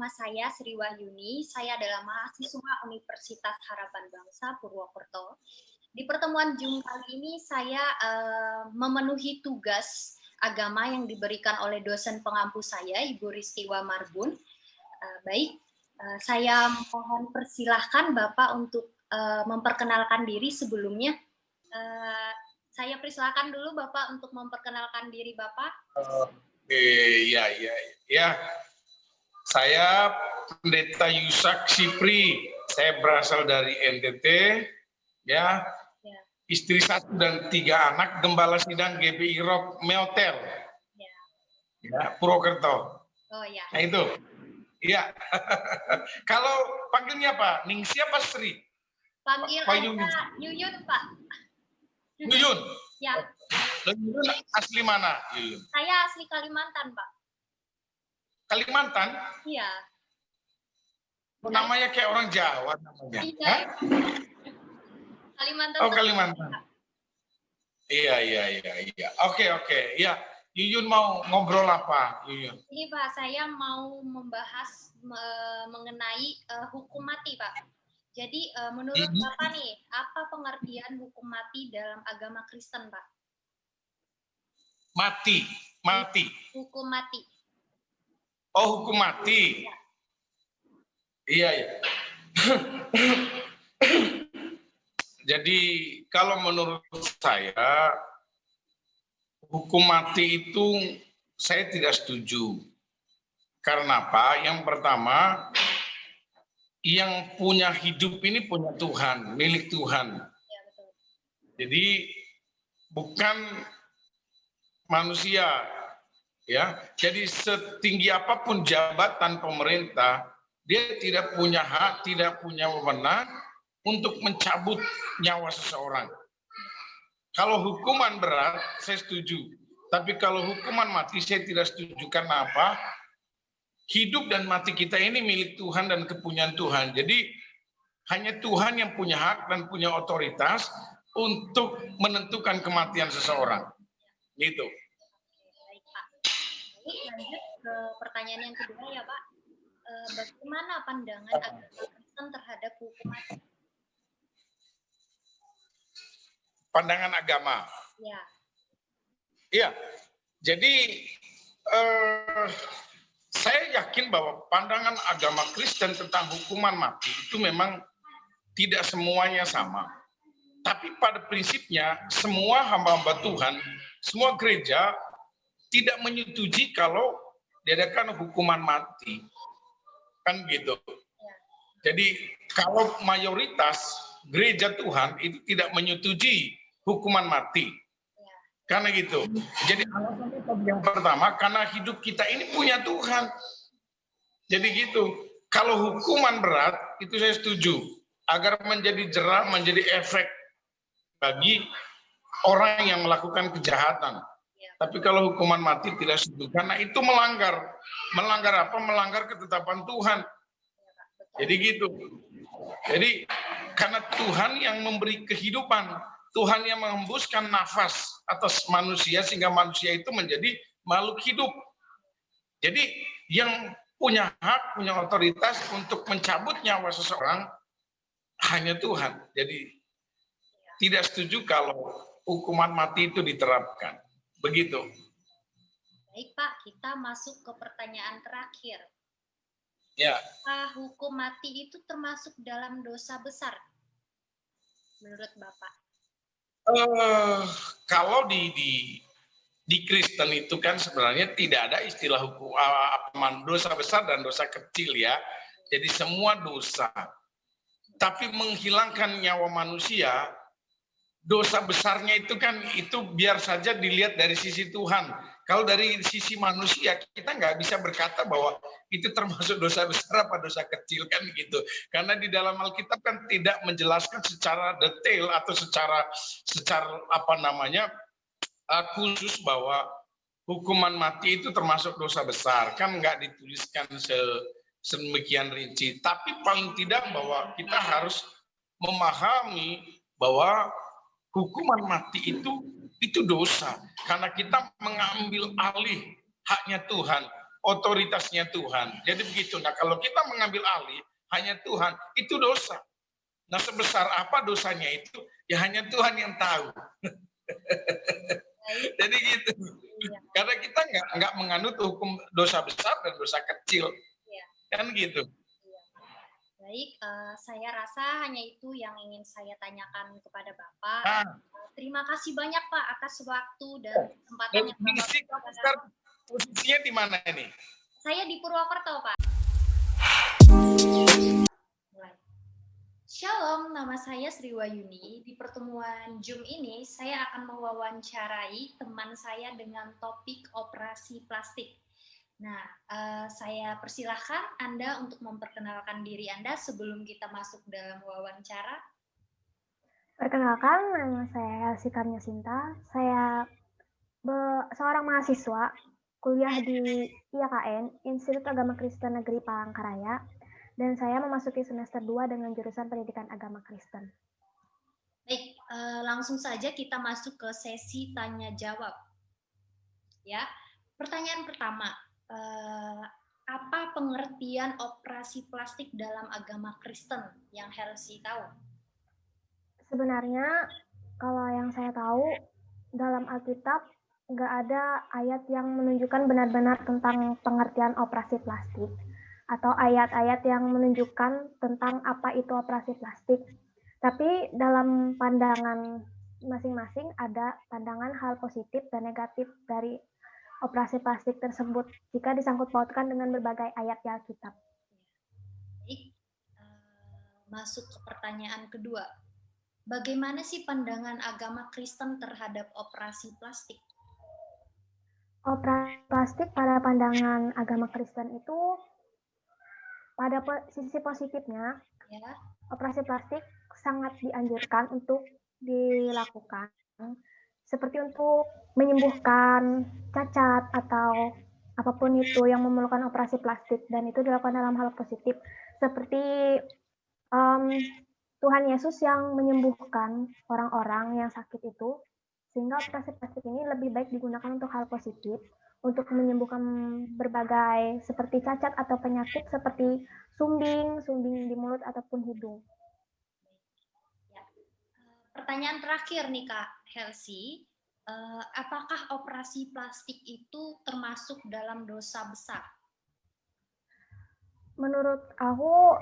nama saya Sri Wahyuni. Saya adalah mahasiswa Universitas Harapan Bangsa Purwokerto. Di pertemuan Zoom kali ini saya memenuhi tugas agama yang diberikan oleh dosen pengampu saya, Ibu Ristiwa Marbun. Saya mohon persilahkan Bapak untuk memperkenalkan diri sebelumnya. Saya persilahkan dulu Bapak untuk memperkenalkan diri Bapak. Ya. Saya Pendeta Yusak Sipri. Saya berasal dari NTT. Ya. Istri 1 dan 3 anak, Gembala Sidang GBI Rock Meltel. Ya, Purwokerto. Oh ya. Nah itu. Ya. Kalau panggilnya apa? Ningsi apa Sri? Panggil aja Yuyun, Pak. Yuyun? Ya. Yuyun asli mana, Yuyun? Saya asli Kalimantan, Pak. Kalimantan? Iya. Namanya kayak orang Jawa namanya. Iya. Kalimantan. Oh, Kalimantan. Iya. Oke. Ya, Yuyun mau ngobrol apa, Yuyun? Ini Pak, saya mau membahas mengenai hukum mati, Pak. Jadi menurut Bapak nih, apa pengertian hukum mati dalam agama Kristen, Pak? Mati. Hukum mati. Oh, hukum mati. Iya. Jadi kalau menurut saya hukum mati itu saya tidak setuju. Karena apa? Yang pertama, yang punya hidup ini punya Tuhan, milik Tuhan. Ya, betul. Jadi bukan manusia, ya. Jadi setinggi apapun jabatan pemerintah, dia tidak punya hak, tidak punya wewenang untuk mencabut nyawa seseorang. Kalau hukuman berat, saya setuju. Tapi kalau hukuman mati, saya tidak setuju. Karena apa? Hidup dan mati kita ini milik Tuhan dan kepunyaan Tuhan. Jadi hanya Tuhan yang punya hak dan punya otoritas untuk menentukan kematian seseorang. Gitu. Baik, Pak. Lanjut ke pertanyaan yang kedua ya, Pak. Bagaimana pandangan agama Kristen terhadap hukum mati? Pandangan agama. Ya. Iya. Jadi saya yakin bahwa pandangan agama Kristen tentang hukuman mati itu memang tidak semuanya sama. Tapi pada prinsipnya semua hamba-hamba Tuhan, semua gereja tidak menyetujui kalau diadakan hukuman mati. Kan gitu. Jadi kalau mayoritas gereja Tuhan itu tidak menyetujui hukuman mati. Karena gitu. Jadi yang pertama, karena hidup kita ini punya Tuhan. Jadi gitu. Kalau hukuman berat, itu saya setuju. Agar menjadi jerah, menjadi efek bagi orang yang melakukan kejahatan. Tapi kalau hukuman mati tidak setuju. Karena itu melanggar. Melanggar apa? Melanggar ketetapan Tuhan. Jadi gitu. Jadi karena Tuhan yang memberi kehidupan. Tuhan yang menghembuskan nafas atas manusia sehingga manusia itu menjadi makhluk hidup. Jadi yang punya hak, punya otoritas untuk mencabut nyawa seseorang hanya Tuhan. Jadi tidak setuju kalau hukuman mati itu diterapkan. Begitu. Baik Pak, kita masuk ke pertanyaan terakhir. Ya. Hukum mati itu termasuk dalam dosa besar menurut Bapak? Kalau di Kristen itu kan sebenarnya tidak ada istilah hukum dosa besar dan dosa kecil ya. Jadi semua dosa. Tapi menghilangkan nyawa manusia, dosa besarnya itu kan itu biar saja dilihat dari sisi Tuhan. Kalau dari sisi manusia kita nggak bisa berkata bahwa itu termasuk dosa besar apa dosa kecil kan gitu. Karena di dalam Alkitab kan tidak menjelaskan secara detail atau secara apa namanya khusus bahwa hukuman mati itu termasuk dosa besar. Kan nggak dituliskan sedemikian rinci. Tapi paling tidak bahwa kita harus memahami bahwa hukuman mati itu dosa karena kita mengambil alih haknya Tuhan. otoritasnya Tuhan. Jadi begitu. Nah, kalau kita mengambil alih hanya Tuhan, itu dosa. Nah, sebesar apa dosanya itu, ya hanya Tuhan yang tahu. Jadi gitu. Karena kita nggak menganut hukum dosa besar dan dosa kecil. Kan gitu. Baik, saya rasa hanya itu yang ingin saya tanyakan kepada Bapak. Terima kasih banyak Pak atas waktu dan kesempatan yang Bapak. Posisinya di mana ini? Saya di Purwokerto, Pak. Shalom, nama saya Sri Wayuni. Di pertemuan Zoom ini, saya akan mewawancarai teman saya dengan topik operasi plastik. Nah, saya persilahkan Anda untuk memperkenalkan diri Anda sebelum kita masuk dalam wawancara. Perkenalkan, nama saya Elsie Sinta. Saya seorang mahasiswa kuliah di IAKN, Institut Agama Kristen Negeri Palangkaraya, dan saya memasuki semester 2 dengan jurusan Pendidikan Agama Kristen. Baik, langsung saja kita masuk ke sesi tanya-jawab. Ya, pertanyaan pertama. Apa pengertian operasi plastik dalam agama Kristen yang Helsi tahu? Sebenarnya, kalau yang saya tahu, dalam Alkitab nggak ada ayat yang menunjukkan benar-benar tentang pengertian operasi plastik, atau ayat-ayat yang menunjukkan tentang apa itu operasi plastik. Tapi dalam pandangan masing-masing ada pandangan hal positif dan negatif dari operasi plastik tersebut jika disangkut pautkan dengan berbagai ayat di Alkitab. Baik, masuk ke pertanyaan kedua. Bagaimana sih pandangan agama Kristen terhadap operasi plastik? Operasi plastik pada pandangan agama Kristen itu, pada sisi positifnya, ya, operasi plastik sangat dianjurkan untuk dilakukan, seperti untuk menyembuhkan cacat atau apapun itu yang memerlukan operasi plastik, dan itu dilakukan dalam hal positif, seperti Tuhan Yesus yang menyembuhkan orang-orang yang sakit itu, sehingga operasi plastik ini lebih baik digunakan untuk hal positif, untuk menyembuhkan berbagai seperti cacat atau penyakit seperti sumbing di mulut ataupun hidung. Pertanyaan terakhir nih Kak Helsi, apakah operasi plastik itu termasuk dalam dosa besar? Menurut aku,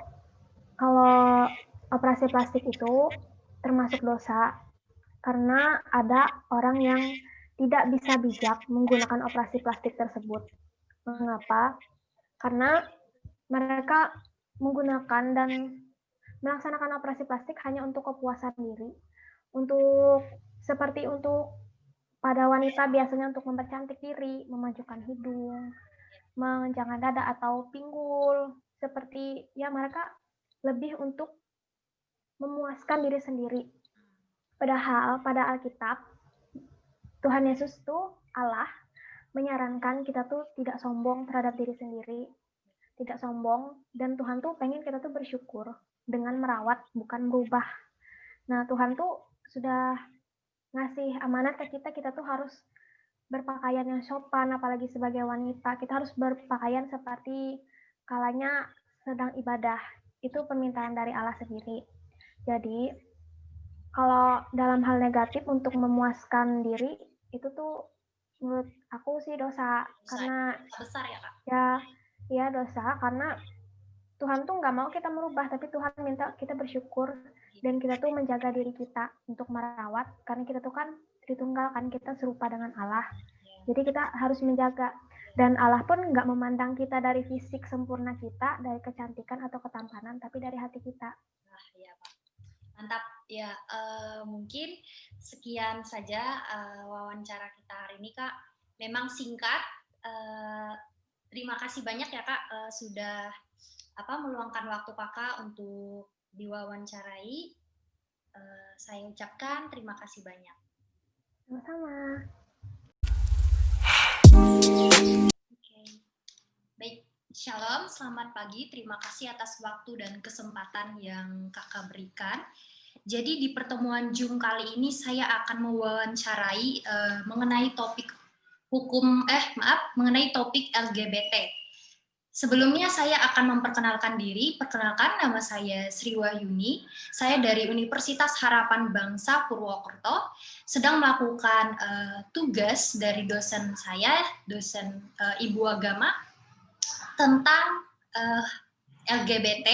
kalau operasi plastik itu termasuk dosa, karena ada orang yang tidak bisa bijak menggunakan operasi plastik tersebut. Mengapa? Karena mereka menggunakan dan melaksanakan operasi plastik hanya untuk kepuasan diri, seperti untuk pada wanita biasanya untuk mempercantik diri, memajukan hidung, mengencangkan dada atau pinggul, seperti ya mereka lebih untuk memuaskan diri sendiri. Padahal pada Alkitab, Tuhan Yesus tuh Allah menyarankan kita tuh tidak sombong terhadap diri sendiri, tidak sombong, dan Tuhan tuh pengen kita tuh bersyukur dengan merawat, bukan merubah. Nah, Tuhan tuh sudah ngasih amanat ke kita, kita tuh harus berpakaian yang sopan, apalagi sebagai wanita, kita harus berpakaian seperti kalanya sedang ibadah. Itu permintaan dari Allah sendiri. Jadi, kalau dalam hal negatif untuk memuaskan diri, itu tuh menurut aku sih dosa. Karena besar ya Kak? Ya dosa, karena Tuhan tuh nggak mau kita merubah, tapi Tuhan minta kita bersyukur dan kita tuh menjaga diri kita untuk merawat, karena kita tuh kan Tritunggal, kan kita serupa dengan Allah. Jadi kita harus menjaga. Dan Allah pun nggak memandang kita dari fisik sempurna kita, dari kecantikan atau ketampanan, tapi dari hati kita. Ya Pak. Mantap ya, mungkin sekian saja wawancara kita hari ini Kak. Memang singkat. Terima kasih banyak ya Kak sudah meluangkan waktu Kakak untuk diwawancarai. Saya ucapkan terima kasih banyak. Sama-sama. Baik, Shalom, selamat pagi. Terima kasih atas waktu dan kesempatan yang Kakak berikan. Jadi di pertemuan Zoom kali ini saya akan mewawancarai mengenai topik mengenai topik LGBT. Sebelumnya saya akan memperkenalkan diri. Perkenalkan, nama saya Sri Wahyuni. Saya dari Universitas Harapan Bangsa Purwokerto, sedang melakukan tugas dari dosen saya, dosen Ibu Agama, tentang LGBT.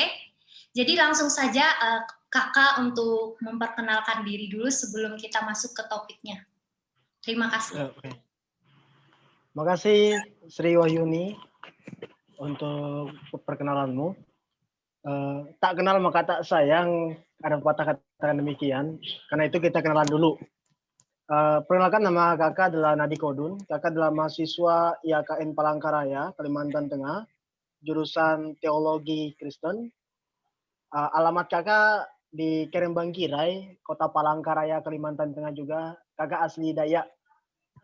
Jadi langsung saja Kakak untuk memperkenalkan diri dulu sebelum kita masuk ke topiknya. Terima kasih. Oke. Terima kasih Sri Wahyuni untuk perkenalanmu. Tak kenal maka tak sayang, ada pepatah katakan demikian. Karena itu kita kenalan dulu. Perkenalkan, nama kakak adalah Nadi Kodun. Kakak adalah mahasiswa IAKN Palangkaraya, Kalimantan Tengah, jurusan Teologi Kristen. Alamat kakak di Kerembangkirai, Kota Palangkaraya, Kalimantan Tengah juga. Kakak asli Dayak.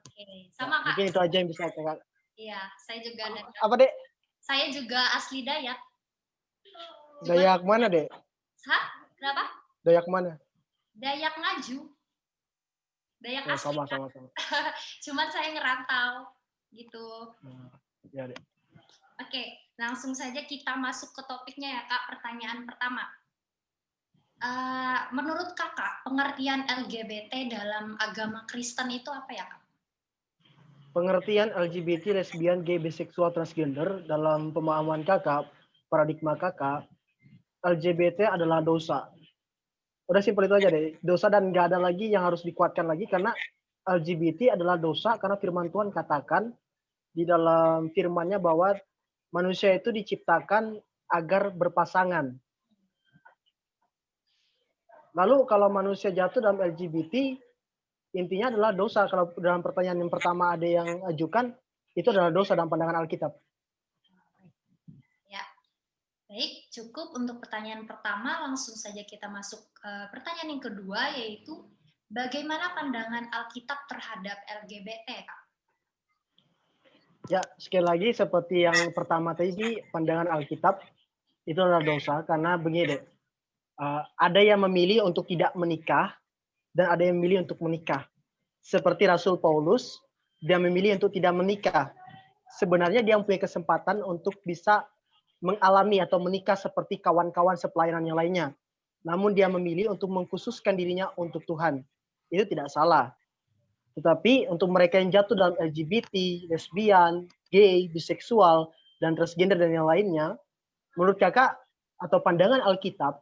Oke, sama Kak. Mungkin itu aja yang bisa kakak. Iya, saya juga Dayak. Apa, Dek? Saya juga asli Dayak. Dayak mana, Dek? Hah? Kenapa? Dayak mana? Dayak Ngaju. Dayak asli. Sama. Cuman saya ngerantau gitu. Ya, Dek. Oke, langsung saja kita masuk ke topiknya ya, Kak. Pertanyaan pertama. Menurut Kakak, pengertian LGBT dalam agama Kristen itu apa ya, Kak? Pengertian LGBT, lesbian, gay, biseksual, transgender dalam pemahaman kakak, paradigma kakak, LGBT adalah dosa. Udah simpel itu aja deh. Dosa dan nggak ada lagi yang harus dikuatkan lagi karena LGBT adalah dosa karena firman Tuhan katakan di dalam firman-Nya bahwa manusia itu diciptakan agar berpasangan. Lalu kalau manusia jatuh dalam LGBT, intinya adalah dosa. Kalau dalam pertanyaan yang pertama ada yang ajukan, itu adalah dosa dalam pandangan Alkitab. Ya, baik. Cukup untuk pertanyaan pertama. Langsung saja kita masuk ke pertanyaan yang kedua, yaitu bagaimana pandangan Alkitab terhadap LGBT, Kak? Ya, sekali lagi seperti yang pertama tadi, pandangan Alkitab itu adalah dosa karena begini deh. Ada yang memilih untuk tidak menikah dan ada yang memilih untuk menikah. Seperti Rasul Paulus, dia memilih untuk tidak menikah. Sebenarnya dia mempunyai kesempatan untuk bisa mengalami atau menikah seperti kawan-kawan sepelayanan yang lainnya. Namun dia memilih untuk mengkhususkan dirinya untuk Tuhan. Itu tidak salah. Tetapi untuk mereka yang jatuh dalam LGBT, lesbian, gay, biseksual, dan transgender dan yang lainnya, menurut kakak atau pandangan Alkitab,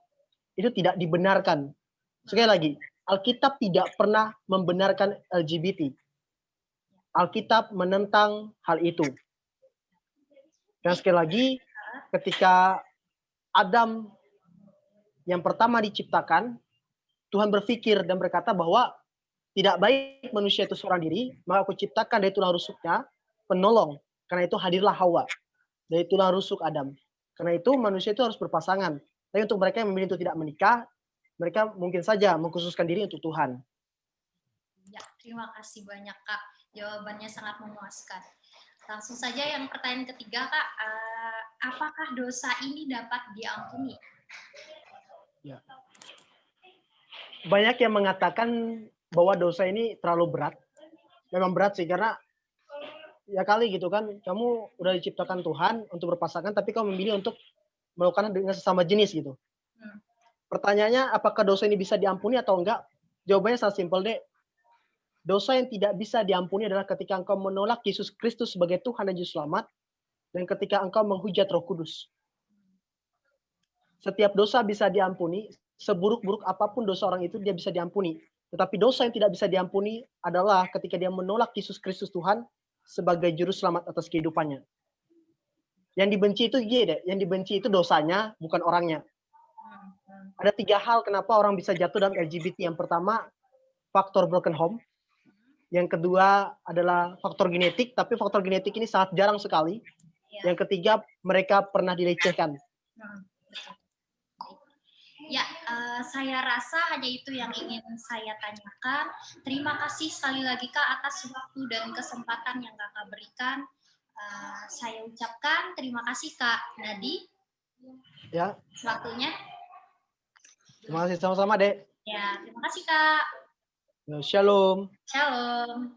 itu tidak dibenarkan. Sekali lagi, Alkitab tidak pernah membenarkan LGBT. Alkitab menentang hal itu. Dan sekali lagi, ketika Adam yang pertama diciptakan, Tuhan berpikir dan berkata bahwa tidak baik manusia itu seorang diri, maka aku ciptakan dari tulang rusuknya penolong. Karena itu hadirlah Hawa dari tulang rusuk Adam. Karena itu manusia itu harus berpasangan. Tapi untuk mereka yang memilih untuk tidak menikah, mereka mungkin saja mengkhususkan diri untuk Tuhan. Ya, terima kasih banyak, Kak. Jawabannya sangat memuaskan. Langsung saja yang pertanyaan ketiga, Kak. Apakah dosa ini dapat diampuni? Ya. Banyak yang mengatakan bahwa dosa ini terlalu berat. Memang berat sih, karena ya kali gitu kan, kamu udah diciptakan Tuhan untuk berpasangan, tapi kamu memilih untuk melakukan dengan sesama jenis gitu. Pertanyaannya, apakah dosa ini bisa diampuni atau enggak? Jawabannya sangat simpel deh. Dosa yang tidak bisa diampuni adalah ketika engkau menolak Yesus Kristus sebagai Tuhan dan Juru Selamat, dan ketika engkau menghujat Roh Kudus. Setiap dosa bisa diampuni, seburuk-buruk apapun dosa orang itu dia bisa diampuni. Tetapi dosa yang tidak bisa diampuni adalah ketika dia menolak Yesus Kristus Tuhan sebagai Juru Selamat atas kehidupannya. Yang dibenci itu yang dibenci itu dosanya, bukan orangnya. Ada 3 hal kenapa orang bisa jatuh dalam LGBT. Yang pertama, faktor broken home. Yang kedua adalah faktor genetik, tapi faktor genetik ini sangat jarang sekali. Yang ketiga, mereka pernah dilecehkan. Ya, saya rasa hanya itu yang ingin saya tanyakan. Terima kasih sekali lagi, Kak, atas waktu dan kesempatan yang Kakak berikan. Saya ucapkan terima kasih, Kak Nadi. Ya. Waktunya. Terima kasih sama-sama, Dek. Ya, terima kasih, Kak. Shalom. Shalom.